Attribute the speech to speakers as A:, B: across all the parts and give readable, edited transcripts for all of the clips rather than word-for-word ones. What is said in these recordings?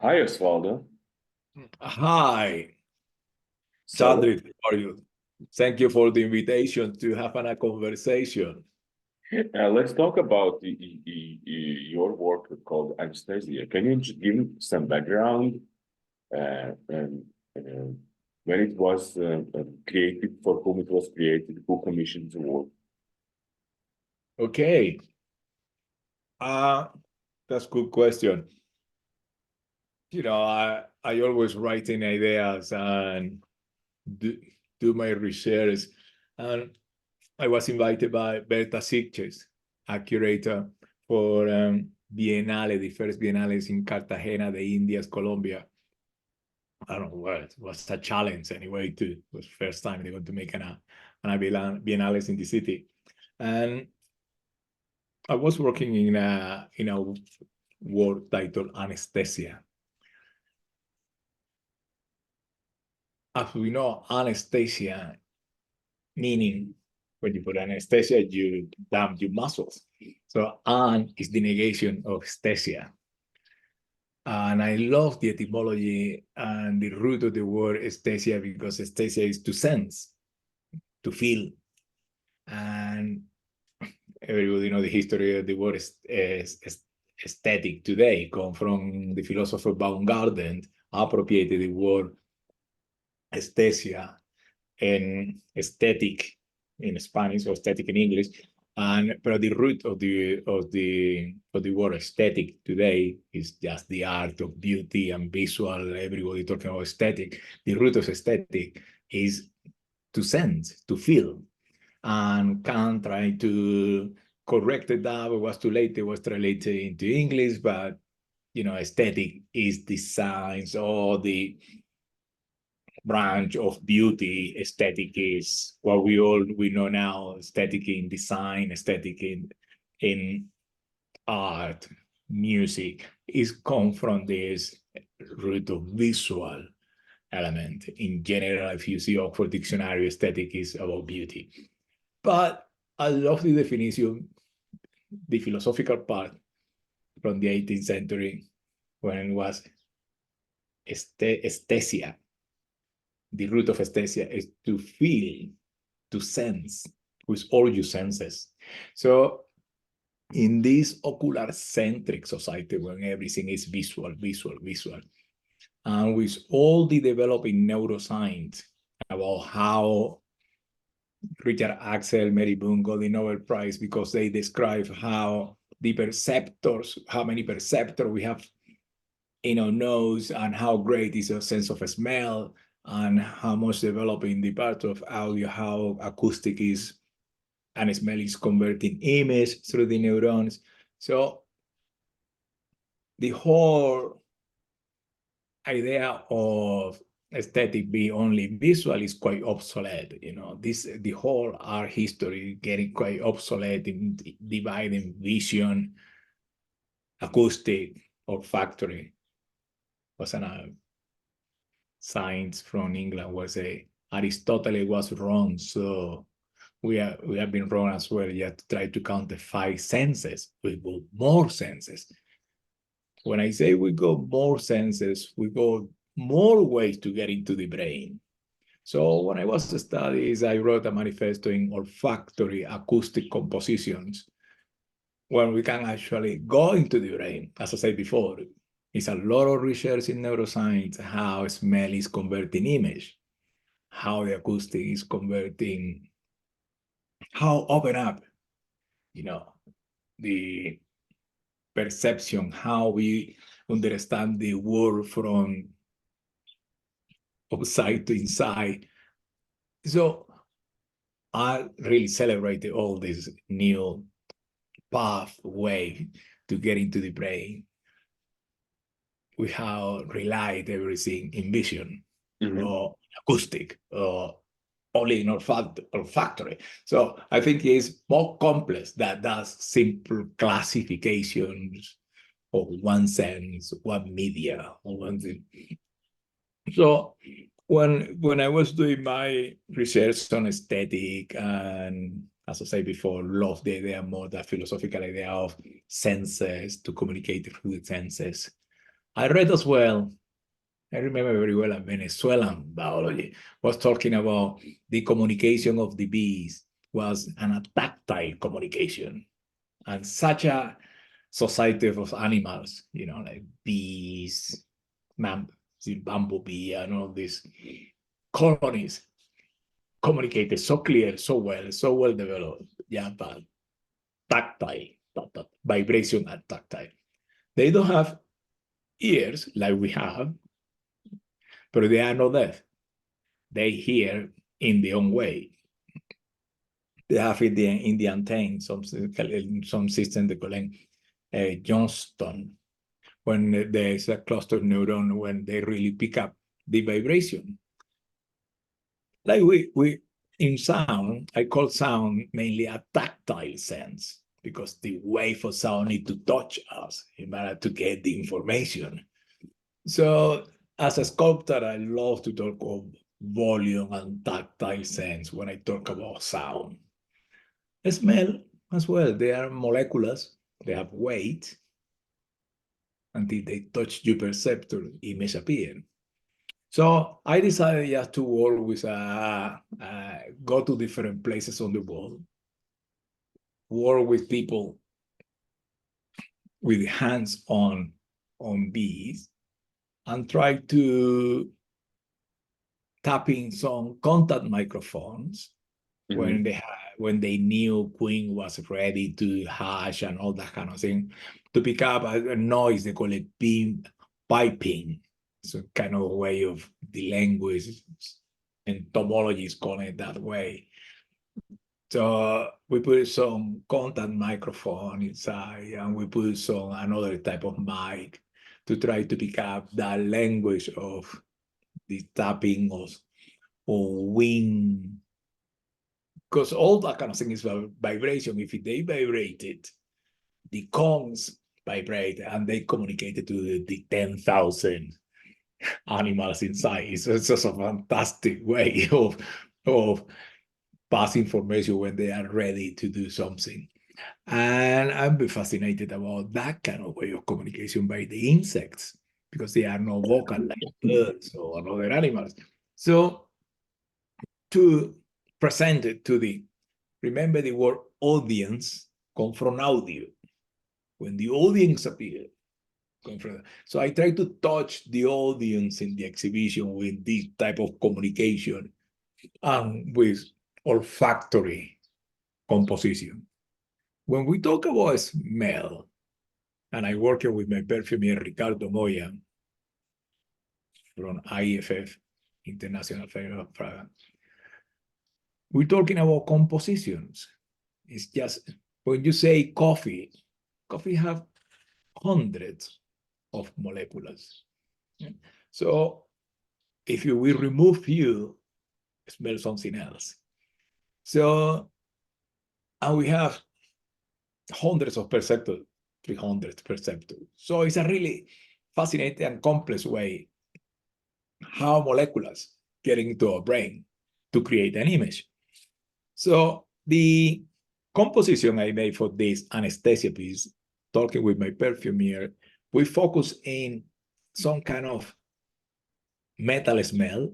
A: Hi, Oswaldo.
B: Hi,
A: So
B: Chandri, how are you? Thank you for the invitation to have a conversation.
A: let's talk about your work called Anesthesia. Can you give some background and when it was created, for whom it was created, who commissioned the work?
B: Okay, uh, that's a good question. I always writing ideas and do my research. And I was invited by Berta Sitges, a curator for Biennale, the first Biennales in Cartagena de Indias, Colombia. I don't know what it was a challenge anyway. It was the first time they want to make an biennales in the city, and I was working in a work titled Anesthesia. As we know, anesthesia meaning when you put anesthesia, you damp your muscles. So an is the negation of aesthesia. And I love the etymology and the root of the word aesthesia because aesthesia is to sense, to feel. And everybody know the history of the word is aesthetic today, come from the philosopher Baumgarten, appropriated the word aesthesia and aesthetic in Spanish or aesthetic in English. But the root of the word aesthetic today is just the art of beauty and visual. Everybody talking about aesthetic. The root of aesthetic is to sense, to feel, and can try to correct it. That it was too late. It was translated into English, but aesthetic is the science or the branch of beauty. Aesthetic is what we know now. Aesthetic in design, aesthetic in art, music is come from this root of visual element. In general, if you see Oxford Dictionary, aesthetic is about beauty. But I love the definition, the philosophical part from the 18th century when it was aesthesia. The root of aesthesia is to feel, to sense with all your senses. So in this ocular-centric society when everything is visual, and with all the developing neuroscience about how Richard Axel, Mary Boone got the Nobel Prize because they describe how the perceptors, how many perceptors we have in our nose and how great is a sense of smell and how much developing the part of audio, how acoustic is and smell is converting image through the neurons. So the whole idea of aesthetic be only visual is quite obsolete. The whole art history getting quite obsolete in dividing vision, acoustic, olfactory. Was an science from England was Aristotle was wrong, so we have been wrong as well. You have to try to count the 5 senses. We go more senses. When I say we go more senses, we go more ways to get into the brain. So when I was studying, I wrote a manifesto in olfactory-acoustic compositions, when we can actually go into the brain. As I said before, it's a lot of research in neuroscience, how smell is converting image, how the acoustic is converting, how open up, the perception, how we understand the world from outside to inside. So I really celebrated all this new pathway to get into the brain. We have relied everything in vision or acoustic or only in olfactory. So I think it's more complex than that simple classifications of one sense, one media, or one thing. So when I was doing my research on aesthetic, and as I said before, love the idea more, that philosophical idea of senses, to communicate through the senses. I read as well, I remember very well, a Venezuelan biology was talking about the communication of the bees was a tactile communication. And such a society of animals, like bees, bumblebee, and all these colonies communicated so clear, so well developed, yeah, but tactile, vibration and tactile. They don't have ears like we have, but they are not deaf. They hear in their own way. They have in the antenna some system they call Johnston, when there's a cluster of neurons when they really pick up the vibration. Like we in sound, I call sound mainly a tactile sense, because the wave of sound need to touch us in order to get the information. So as a sculptor, I love to talk of volume and tactile sense when I talk about sound. Smell as well, they are molecules, they have weight. Until they touch your perceptor, image appear. So I decided just to work with, go to different places on the world, work with people with hands on bees, and try to tap in some contact microphones when they knew queen was ready to hatch and all that kind of thing, to pick up a noise. They call it beam piping. It's a kind of way of the language, entomology is calling it that way. So we put some contact microphone inside, and we put some another type of mic to try to pick up that language of the tapping or wing, because all that kind of thing is vibration. If they vibrated, the cones vibrate and they communicated to the 10,000 animals inside. It's just a fantastic way of pass information when they are ready to do something. And I'm fascinated about that kind of way of communication by the insects, because they are not vocal like birds or other animals. So to present it to remember the word audience come from audio. When the audience appear, so I try to touch the audience in the exhibition with this type of communication and with olfactory composition. When we talk about smell, and I work with my perfumer Ricardo Moya from IFF, International Fair of Fragrance, we're talking about compositions. It's just, when you say coffee have hundreds of molecules. So if we remove you, smell something else. So, and we have hundreds of perceptors, 300 perceptors. So it's a really fascinating and complex way how molecules get into our brain to create an image. So the composition I made for this anesthesia piece, talking with my perfumer, we focus in some kind of metal smell,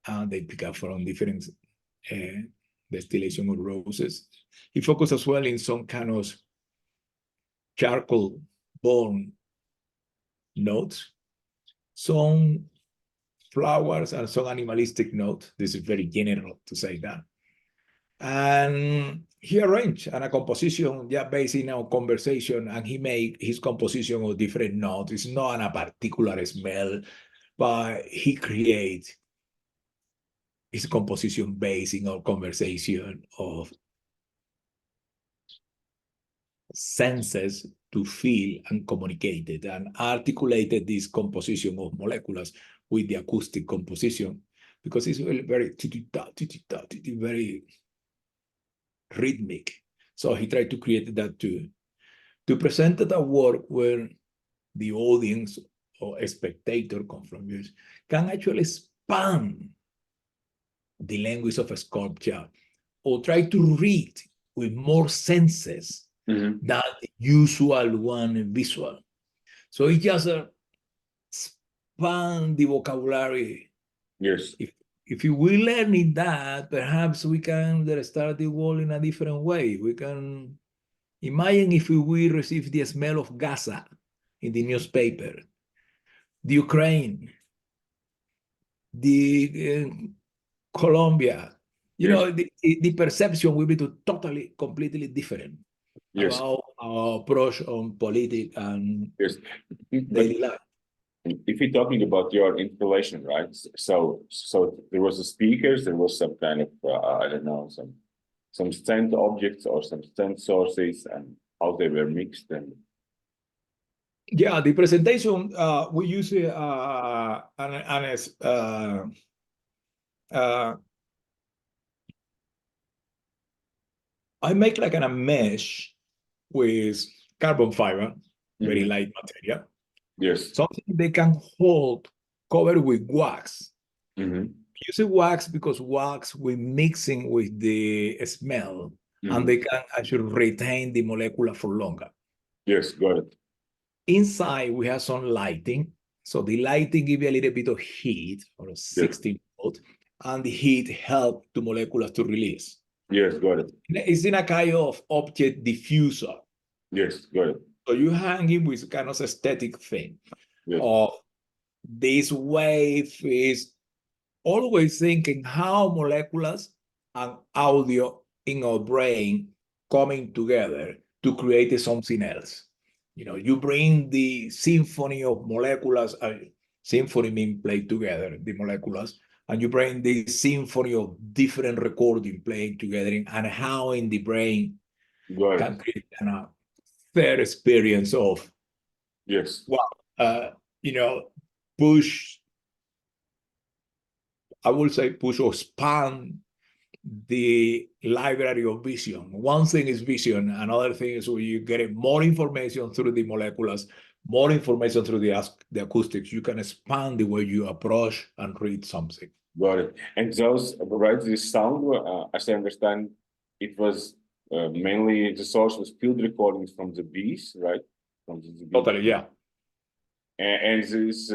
B: and they pick up from different distillation of roses. He focused as well in some kind of charcoal bone notes, some flowers, and some animalistic note. This is very general to say that. And he arranged a composition based in our conversation, and he made his composition of different notes. It's not a particular smell, but he creates his composition based in our conversation of senses to feel and communicate it, and articulated this composition of molecules with the acoustic composition, because it's very very rhythmic. So he tried to create that too, to present a work where the audience or a spectator confused can actually expand the language of a sculpture, or try to read with more senses than the usual one visual. So it just expand the vocabulary.
A: Yes.
B: If you will learning that, perhaps we can start the world in a different way. We can imagine if we will receive the smell of Gaza in the newspaper, the Ukraine, the Colombia. You
A: Yes.
B: know, the perception will be totally, completely different
A: Yes.
B: about our approach on politics and
A: Yes. But
B: daily life.
A: if you're talking about your installation, right? So there was a speakers, there was some kind of I don't know, some scent objects or some scent sources and how they were mixed and
B: Yeah, the presentation we use I make like a mesh with carbon fiber, very light material.
A: yes.
B: Something they can hold covered with wax. Use wax because wax we're mixing with the smell and they can actually retain the molecule for longer.
A: Yes, got it.
B: Inside we have some lighting. So the lighting give you a little bit of heat, or 16 volt, and the heat help the molecules to release.
A: Yes, got it.
B: It's in a kind of object diffuser.
A: Yes, got it.
B: So you hang it with kind of aesthetic thing.
A: Yes.
B: Of this wave is always thinking how molecules and audio in our brain coming together to create something else. You know, you bring the symphony of molecules, symphony means play together, the molecules, and you bring the symphony of different recording playing together, and how in the brain can create a fair experience of,
A: yes,
B: you know, push, I would say push or expand the library of vision. One thing is vision, another thing is where you get more information through the molecules, more information through the acoustics. You can expand the way you approach and read something.
A: Got it. And those, right, this sound, as I understand, it was mainly the source was field recordings from the bees, right? From the bees.
B: Totally, yeah.
A: And this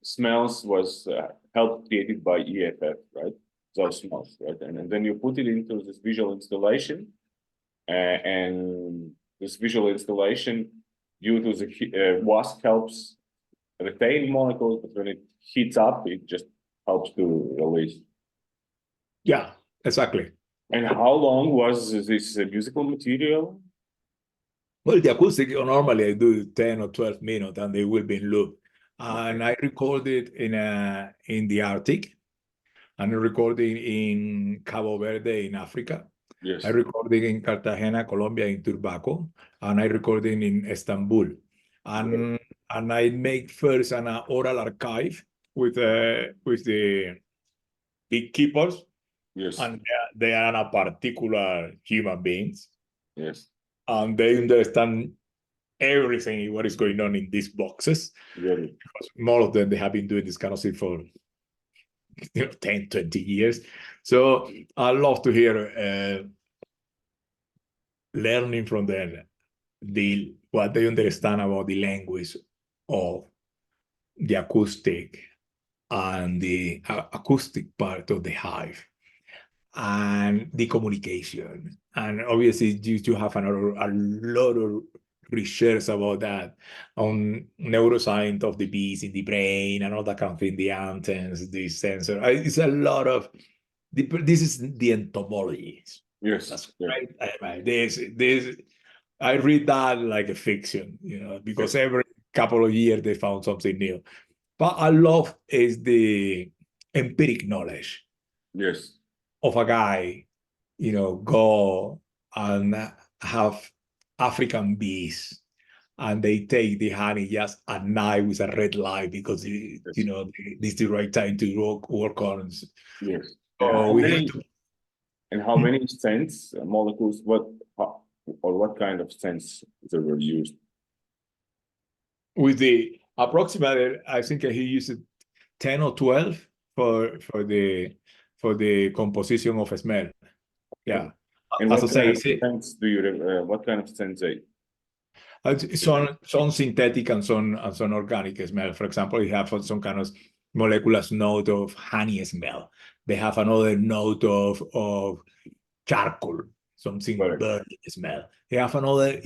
A: smells was helped created by EFF, right? Those smells, right? And then you put it into this visual installation, and this visual installation, due to the wasp helps retain molecules, but when it heats up, it just helps to release.
B: Yeah, exactly.
A: And how long was this musical material?
B: Well, the acoustic, normally I do 10 or 12 minutes and they will be in loop. And I recorded in the Arctic, and I recorded in Cabo Verde in Africa.
A: Yes.
B: I recorded in Cartagena, Colombia, in Turbaco, and I recorded in Istanbul. And I make first an oral archive with the beekeepers.
A: Yes.
B: And they are a particular human beings.
A: Yes.
B: And they understand everything what is going on in these boxes.
A: Really?
B: Because more of them, they have been doing this kind of thing for 10, 20 years. So I love to hear learning from them what they understand about the language of the acoustic and the acoustic part of the hive and the communication. And obviously you have a lot of research about that on neuroscience of the bees in the brain and all that kind of thing, the antennas, the sensor. It's a lot of, this is the entomology.
A: Yes.
B: That's right. This, I read that like a fiction, because every couple of years they found something new. But I love is the empiric knowledge.
A: Yes.
B: Of a guy, go and have African bees, and they take the honey just at night with a red light because this is the right time to work on.
A: Yes.
B: And
A: how many scents molecules? What kind of scents they were used?
B: With the approximately, I think he used 10 or 12 for the composition of a smell. Yeah.
A: And what kind of scents
B: Some synthetic and some organic smell. For example, you have some kind of molecular note of honey smell. They have another note of charcoal, something burning smell. They have another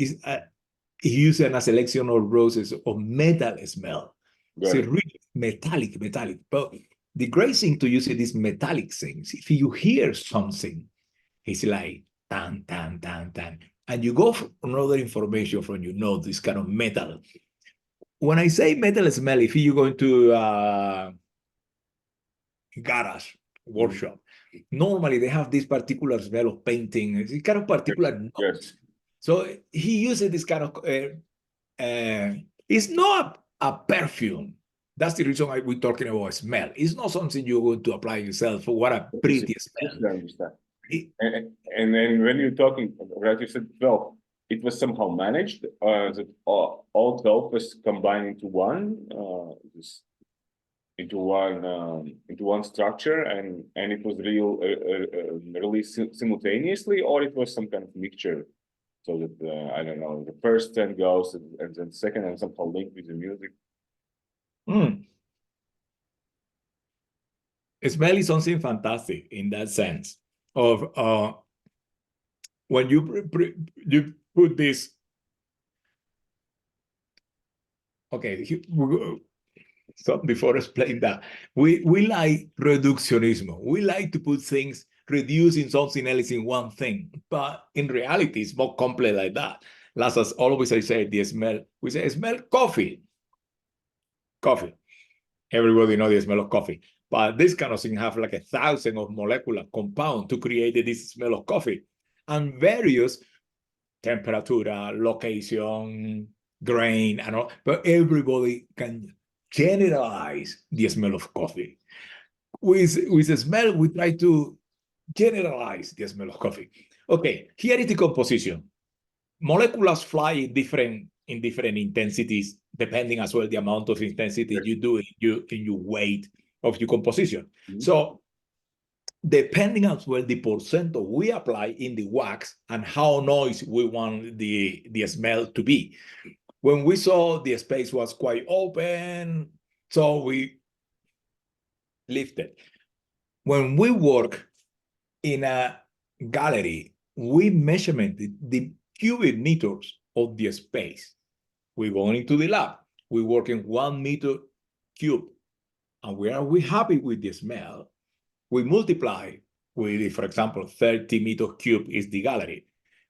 B: using a selection of roses of metal smell. So really metallic. But the great thing to use it is metallic things. If you hear something, it's like tan, tan, tan, tan. And you go for another information from your nose, this kind of metal. When I say metal smell, if you go into garage workshop, normally they have this particular smell of painting. It's kind of particular notes. So he uses this kind of, it's not a perfume. That's the reason why we're talking about smell. It's not something you're going to apply yourself. What a pretty smell.
A: And then when you're talking, right, you said 12, it was somehow managed, that all 12 was combined into one structure, and it was released simultaneously, or it was some kind of mixture, so that I don't know, the first 10 goes and then second, and somehow linked with the music.
B: Smell is something fantastic in that sense of when you put this. Okay, so before I explain that, we like reductionism. We like to put things, reducing something else in one thing, but in reality, it's more complex like that. As always I say, the smell. We say smell coffee. Coffee. Everybody knows the smell of coffee. But this kind of thing have like 1,000 of molecular compound to create this smell of coffee, and various temperature, location, grain, and all. But everybody can generalize the smell of coffee. With the smell, we try to generalize the smell of coffee. Okay, here is the composition. Molecules fly in different intensities, depending as well the amount of intensity you do in your weight of your composition. So depending as well the percent we apply in the wax and how noisy we want the smell to be. When we saw the space was quite open, so we lifted. When we work in a gallery, we measure the cubic meters of the space. We go into the lab, we work in 1 meter cube, and we happy with the smell. We multiply with, for example, 30 meters cube is the gallery.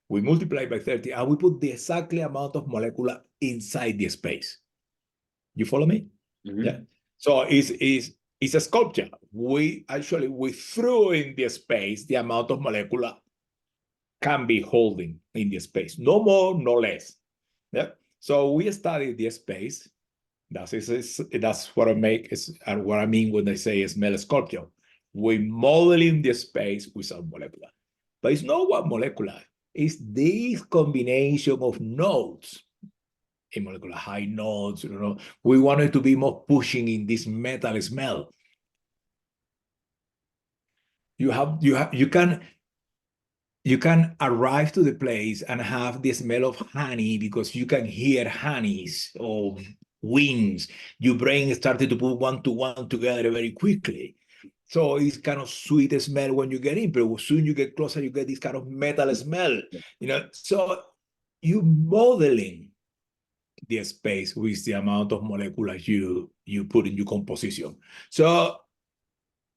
B: We multiply by 30, and we put the exactly amount of molecular inside the space. You follow me? Yeah. So it's a sculpture. We threw in the space the amount of molecular can be holding in the space. No more, no less. Yeah. So we study the space. That's what I make is, and what I mean when I say smell sculpture. We modeling the space with some molecular. But it's not one molecular. It's this combination of nodes. In molecular high nodes, we wanted to be more pushing in this metal smell. You can arrive to the place and have the smell of honey because you can hear honeys or wings. Your brain started to put one to one together very quickly. So it's kind of sweet smell when you get in, but as soon as you get closer, you get this kind of metal smell. So you modeling the space with the amount of molecules you put in your composition. So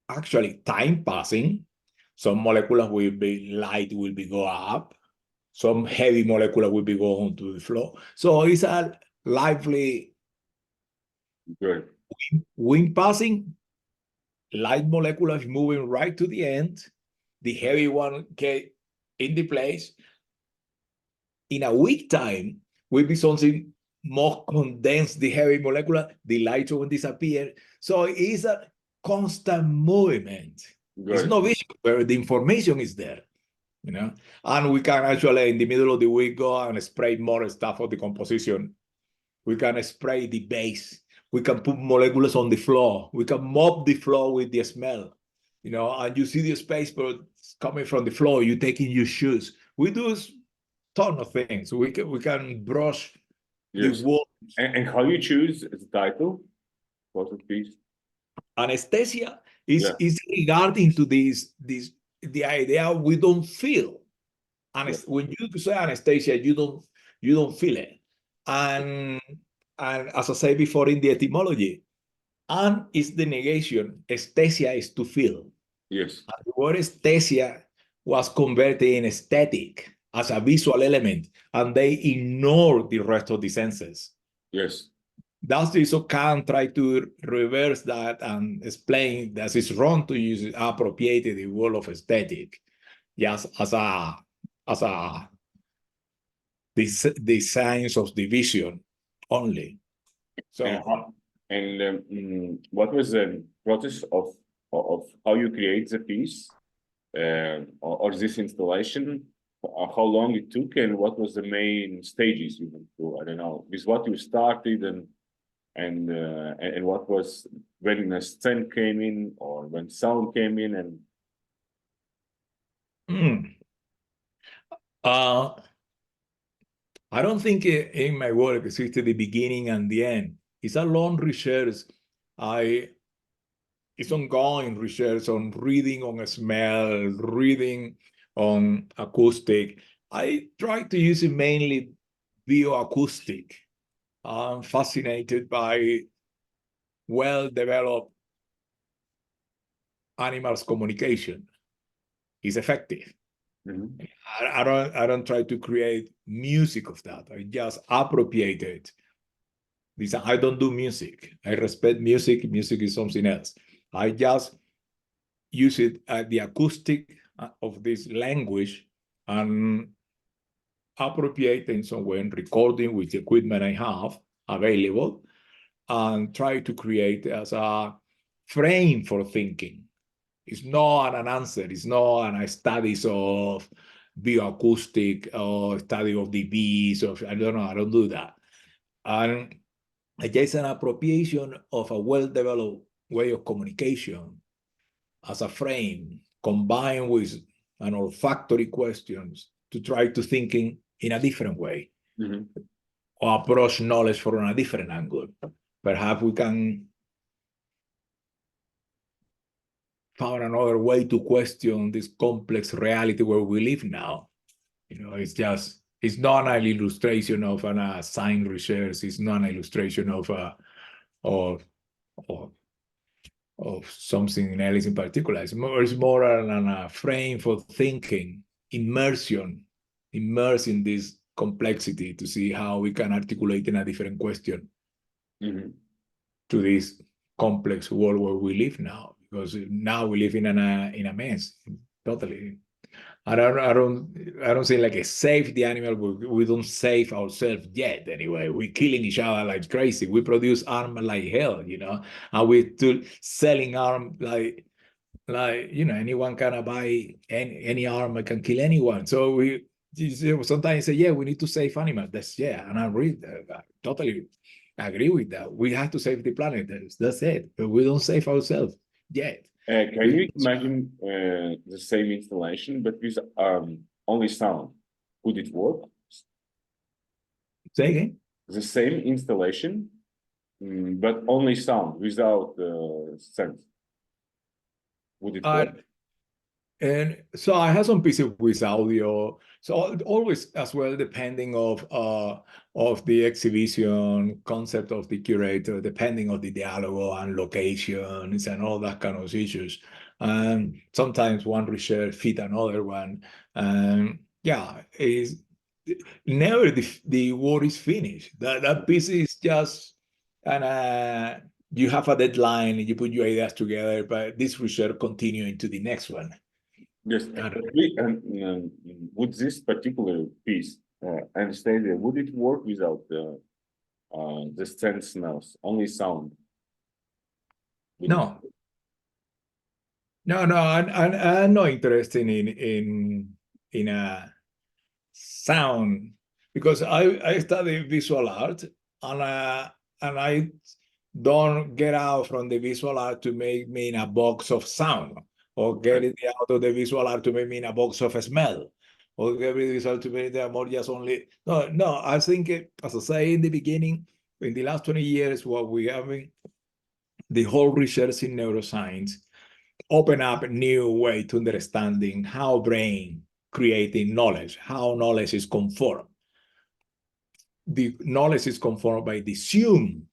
B: actually, time passing, some molecules will be light, will be go up, some heavy molecular will be going to the floor. So it's a lively wind passing, light molecules moving right to the end, the heavy one get in the place. In a week time, will be something more condensed, the heavy molecular, the light will disappear. So it's a constant movement. It's no vision, but the information is there, and we can actually, in the middle of the week, go and spray more stuff of the composition. We can spray the base. We can put molecules on the floor. We can mop the floor with the smell, and you see the space, but it's coming from the floor. You take in your shoes. We do ton of things. We can brush the
A: Yes.
B: words.
A: And how you choose the title for the piece?
B: Anesthesia
A: Yeah.
B: is regarding to this the idea we don't feel.
A: Yeah.
B: When you say anesthesia, you don't feel it. And as I said before in the etymology, an is the negation, esthesia is to feel.
A: Yes.
B: And the word esthesia was converted in aesthetic as a visual element, and they ignore the rest of the senses.
A: Yes.
B: Thus, they so can try to reverse that and explain that it's wrong to use appropriate the word of aesthetic, just as the science of division only. So
A: What was the process of how you create the piece or this installation? How long it took, and what was the main stages you went through? I don't know. With what you started, and what was when the scent came in, or when sound came in, and
B: I don't think in my work exists the beginning and the end. It's a long research. It's ongoing research on reading on smell, reading on acoustic. I try to use it mainly bioacoustic. I'm fascinated by well-developed animals communication. It's effective.
A: Mhm.
B: I don't try to create music of that. I just appropriate it. I don't do music. I respect music. Music is something else. I just use it the acoustic of this language and appropriate in some way, recording with the equipment I have available, and try to create as a frame for thinking. It's not an answer. It's not an studies of bioacoustic or study of the bees. Or I don't know. I don't do that. And just an appropriation of a well-developed way of communication as a frame, combined with an olfactory questions to try to thinking in a different way
A: Mhm.
B: or approach knowledge from a different angle. Perhaps we can find another way to question this complex reality where we live now. It's not an illustration of an science research. It's not an illustration of of, of something else in particular. It's more than a frame for thinking, immersion, immerse in this complexity to see how we can articulate in a different question
A: Mhm.
B: to this complex world where we live now. Because now we live in a mess, totally. I don't say like a save the animal. We don't save ourselves yet. Anyway, we're killing each other like crazy. We produce armor like hell, and we're still selling arm like anyone can buy any armor can kill anyone. So we sometimes say, yeah, we need to save animals. And I totally agree with that. We have to save the planet. That's it. But we don't save ourselves yet.
A: Can you imagine the same installation but with only sound? Would it work?
B: Say again.
A: The same installation, but only sound without sense. Would it work?
B: And so I have some pieces with audio. So always as well, depending of the exhibition concept of the curator, depending of the dialogue and locations and all that kind of issues. And sometimes one research fit another one. And yeah, is never the work is finished. That piece is just and you have a deadline and you put your ideas together, but this research continue into the next one.
A: Yes. Would this particular piece, Anesthesia, would it work without the sense smells, only sound?
B: No, no, I'm not interested in a sound because I study visual art and I don't get out from the visual art to make me in a box of sound or get it out of the visual art to make me in a box of smell. or everything is ultimately more just only. No, I think, as I say in the beginning, in the last 20 years, what we have been, the whole research in neuroscience open up a new way to understanding how brain creating knowledge, how knowledge is conformed. The knowledge is conformed by the sum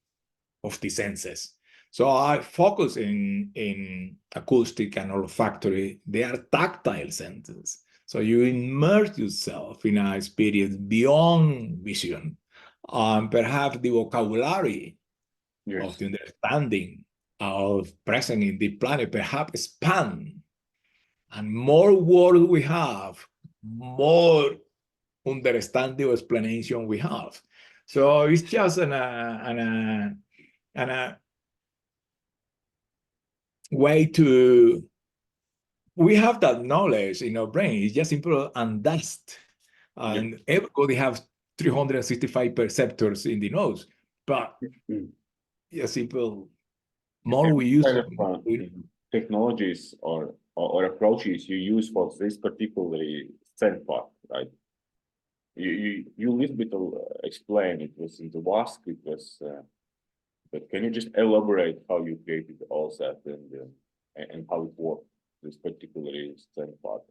B: of the senses. So I focus in acoustic and olfactory. They are tactile senses. So you immerse yourself in a experience beyond vision. Perhaps the vocabulary of the understanding of present in the planet perhaps expand. And more words we have, more understanding or explanation we have. So it's just a way to, we have that knowledge in our brain. It's just simple and dust. And everybody has 365 perceptors in the nose, but just simple, more we use
A: technologies or approaches you use for this particular scent part, right? You little bit explain it was in the WASC, it was, but can you just elaborate how you created all that and how it worked, this particular scent part?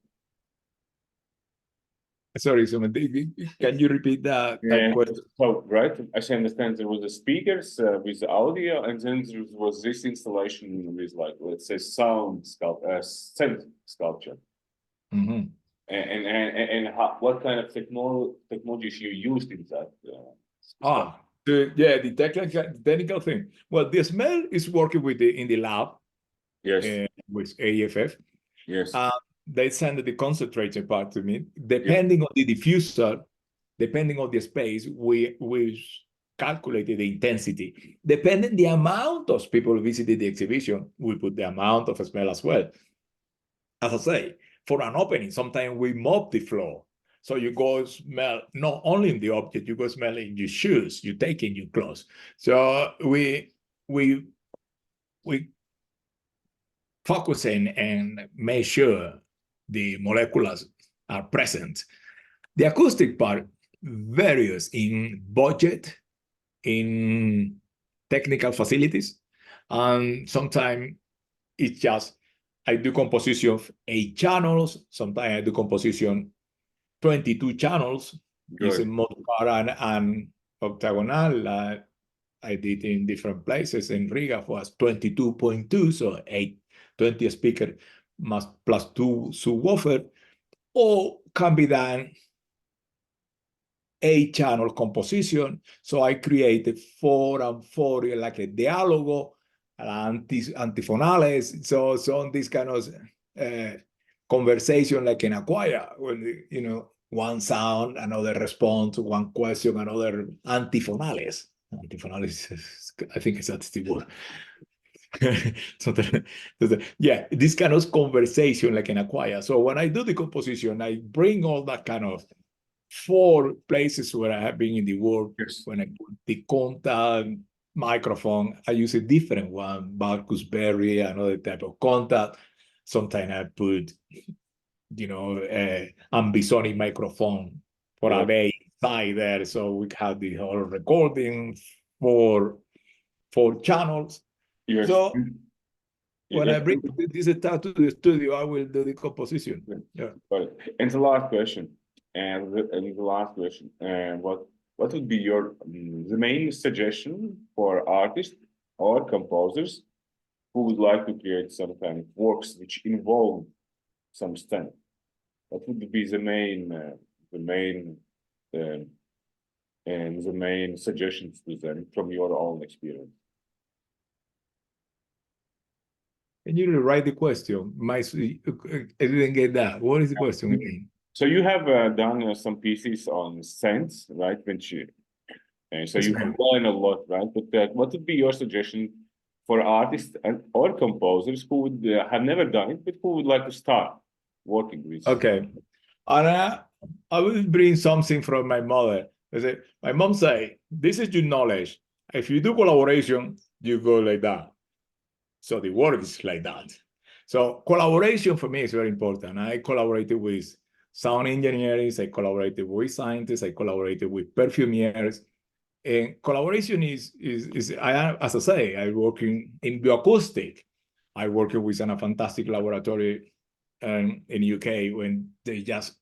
B: Sorry, can you repeat that question?
A: So, right, as I understand, there was the speakers with the audio, and then there was this installation with, like, let's say, scent sculpture.
B: Mm-hmm.
A: And what kind of technologies you used in that?
B: The technical thing. Well, the smell is working with in the lab.
A: Yes.
B: With AFF.
A: Yes.
B: They send the concentrated part to me. Depending on the diffuser, depending on the space, we calculated the intensity. Depending the amount of people visited the exhibition, we put the amount of smell as well. As I say, for an opening, sometimes we mop the floor. So you go smell not only in the object, you go smell in your shoes, you take in your clothes. So we focus in and make sure the molecules are present. The acoustic part varies in budget, in technical facilities, and sometimes it's just, I do composition of 8 channels, sometimes I do composition 22 channels, using modular and octagonal. I did in different places. In Riga was 22.2, so 20 speaker plus 2 subwoofer, or can be done 8-channel composition. So I created 4 and 4, like a dialogo, antifonales. So this kind of conversation like in a choir, when one sound, another response, one question, another antifonales. Antifonales, I think that's the word. Yeah, this kind of conversation like in a choir. So when I do the composition, I bring all that kind of 4 places where I have been in the world. When I put the contact microphone, I use a different one, Marcus Berry, another type of contact. Sometimes I put, ambisonic microphone for a bass side there. So we have the whole recording for 4 channels.
A: Yes.
B: So when I bring this stuff to the studio, I will do the composition. Yeah.
A: And the last question, what would be your the main suggestion for artists or composers who would like to create some kind of works which involve some stent? What would be the main suggestions to them from your own experience?
B: Can you rewrite the question? I didn't get that. What is the question again?
A: So you have done some pieces on scents, right? So you learn a lot, right? But what would be your suggestion for artists or composers who would have never done it, but who would like to start working with?
B: Okay, and I will bring something from my mother. My mom say, "This is your knowledge. If you do collaboration, you go like that." So the work is like that. So collaboration for me is very important. I collaborated with sound engineers, I collaborated with scientists, I collaborated with perfumiers. And collaboration is as I say, I work in bioacoustic. I work with a fantastic laboratory in UK when they just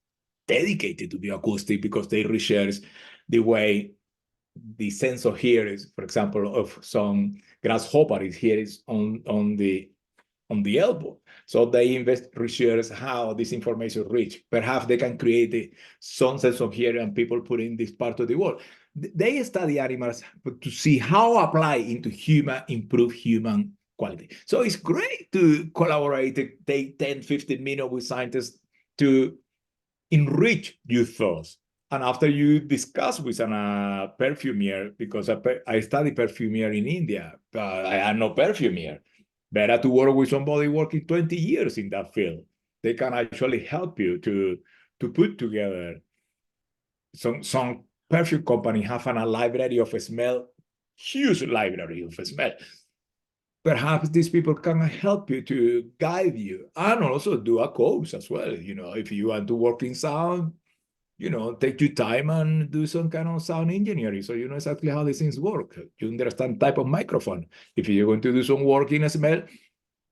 B: dedicated to bioacoustic because they research the way the sense of hearings, for example, of some grasshopper is here is on the elbow. So they research how this information reach. Perhaps they can create some sense of hearing and people put in this part of the world. They study animals to see how apply into human, improve human quality. So it's great to collaborate, take 10, 15 minutes with scientists to enrich your thoughts. And after you discuss with a perfumier, because I study perfumier in India, I am no perfumier. Better to work with somebody working 20 years in that field. They can actually help you to put together. Some perfume company have a library of smell, huge library of smell. Perhaps these people can help you to guide you and also do a course as well. You know, if you want to work in sound, you know, take your time and do some kind of sound engineering. So you know exactly how these things work. You understand type of microphone. If you're going to do some work in a smell,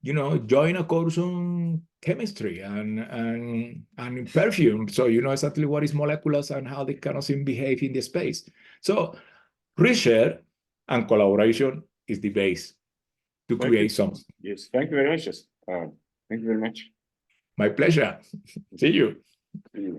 B: you know, join a course on chemistry and perfume. So you know exactly what is molecules and how they kind of behave in the space. So research and collaboration is the base to create something.
A: Yes, thank you very much. Thank you very much.
B: My pleasure. See you.
A: See you.